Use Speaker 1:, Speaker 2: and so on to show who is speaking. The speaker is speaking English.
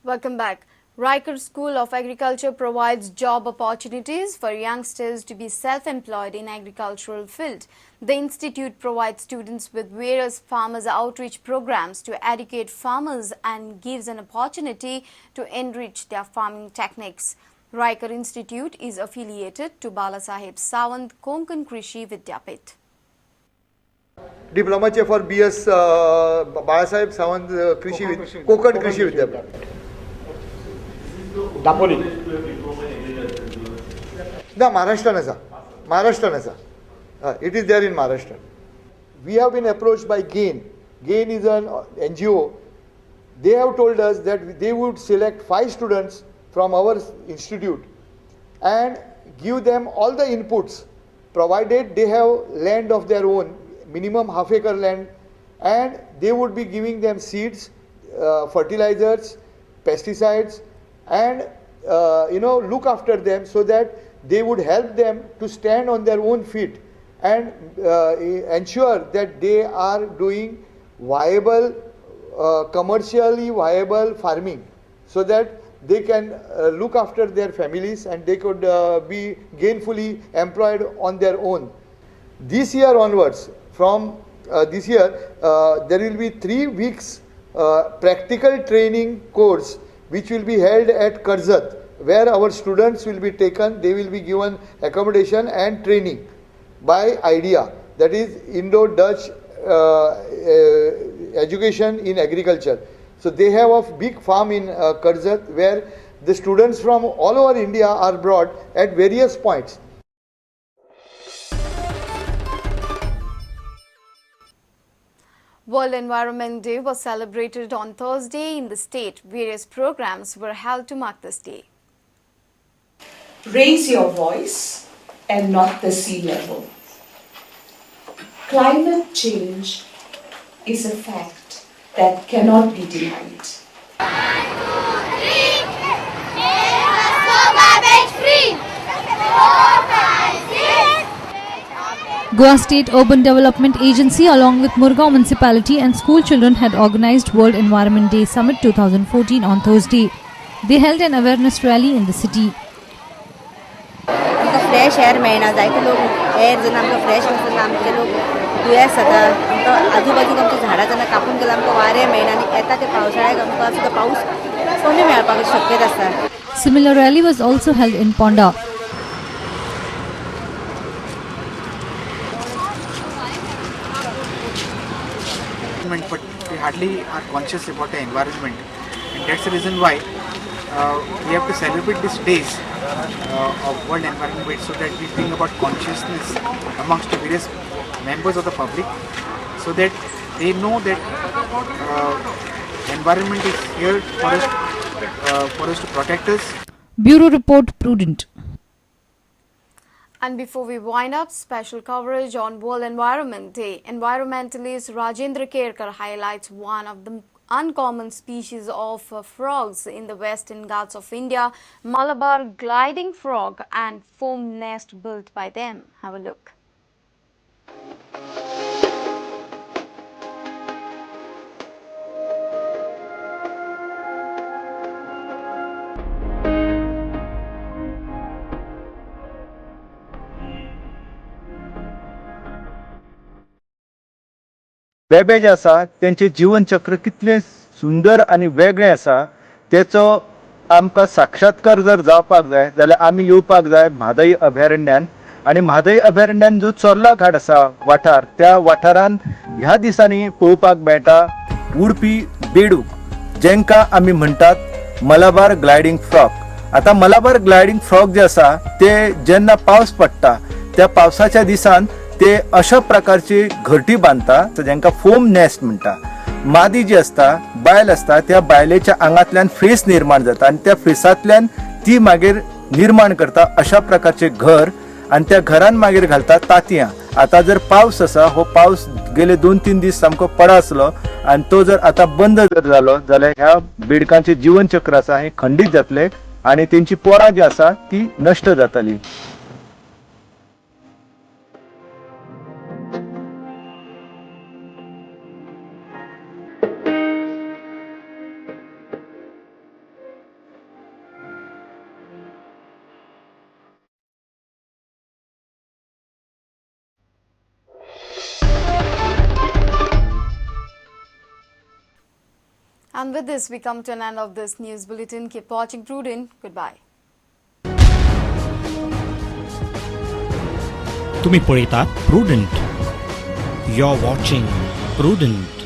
Speaker 1: Welcome back. Riker School of Agriculture provides job opportunities for youngsters to be self-employed in agricultural field. The institute provides students with various farmers outreach programs to educate farmers and gives an opportunity to enrich their farming techniques. Riker Institute is affiliated to Balasaheb Sawant Konkan Krishi Vidyapith.
Speaker 2: Diploma for BS Balasaheb Sawant Konkan Krishi Vidyapith.
Speaker 3: Dapoli
Speaker 2: No, Maharashtra. It is there in Maharashtra. We have been approached by GAIN. GAIN is an NGO. They have told us that they would select 5 students from our institute and give them all the inputs, provided they have land of their own, minimum half-acre land, and they would be giving them seeds, fertilizers, pesticides, and look after them so that they would help them to stand on their own feet and ensure that they are doing viable, commercially viable farming, so that they can look after their families and they could be gainfully employed on their own. This year onwards, from this year, there will be 3 weeks practical training course which will be held at Karzat, where our students will be taken. They will be given accommodation and training by IDEA, that is Indo-Dutch education in agriculture. So they have a big farm in Karzat where the students from all over India are brought at various points.
Speaker 1: World Environment Day was celebrated on Thursday in the state. Various programs were held to mark this day.
Speaker 4: Raise your voice and not the sea level. Climate change is a fact that cannot be denied.
Speaker 5: Goa State Urban Development Agency along with Murgaon Municipality and school children had organized World Environment Day Summit 2014 on Thursday. They held an awareness rally in the city.
Speaker 6: Fresh air मेळना जायते लोक air जेन्ना आमकां fresh आसतना आमचे लोक दुयेंस जाता आमकां आजूबाजूक आमच्या झाडां जेन्ना कापून गेल्यार आमकां वारें मेळना आनी येता ते पावसाळ्याक आमकां सुद्दां पावस कमी मेळपाक शक्यता आसता.
Speaker 5: Similar rally was also held in Ponda.
Speaker 3: But we hardly are conscious about the environment, and that's the reason why we have to celebrate these days of World Environment Day, so that we bring about consciousness amongst the various members of the public, so that they know that environment is here for us to protect us.
Speaker 5: Bureau Report Prudent.
Speaker 1: And before we wind up, special coverage on World Environment Day. Environmentalist Rajendra Kerkar highlights one of the uncommon species of frogs in the western Ghats of India, Malabar gliding frog, and foam nest built by them. Have a look.
Speaker 7: बेबे जे आसा त्यांचे जीवन चक्र कितले सुंदर आणि वेगळे आसा तेचो आमकां साक्षात्कार जर जावपाक जाय जाल्यार आमी येवपाक जाय म्हादई अभयारण्यान. आणि म्हादई अभयारण्यान जो चोर्ला घाट आसा वाठार, त्या वाठारान ह्या दिसांनी पळोवपाक मेळटा उडपी बेडूक, जेंकां आमी म्हणटात मलाबार ग्लायडिंग फ्रॉग. आता मलाबार ग्लायडिंग फ्रॉग जे आसा ते जेन्ना पावस पडटा त्या पावसाच्या दिसान ते अशा प्रकारची घरटी बांधता जेंका फोम नेस्ट म्हणटा. मादी जी असता, बायल असता, त्या बायलेच्या आंगातल्यान फेस निर्माण जाता आणि त्या फेसातल्यान ती मागीर निर्माण करता अशा प्रकारचे घर, आणि त्या घरान मागीर घालता तांतयां. आता जर पावस आसा, हो पावस गेले 2-3 दीस सामको पडा आसलो आणि तो जर आता बंद जर जालो जाल्यार ह्या बेडकांचे जीवन चक्र आसा हे खंडीत जातले आणि त्यांची पोरां जी आसा ती नष्ट जातली.
Speaker 1: And with this, we come to an end of this news bulletin. Keep watching Prudent. Goodbye.
Speaker 8: तुम्ही पळयतात प्रुडंट. You're watching Prudent.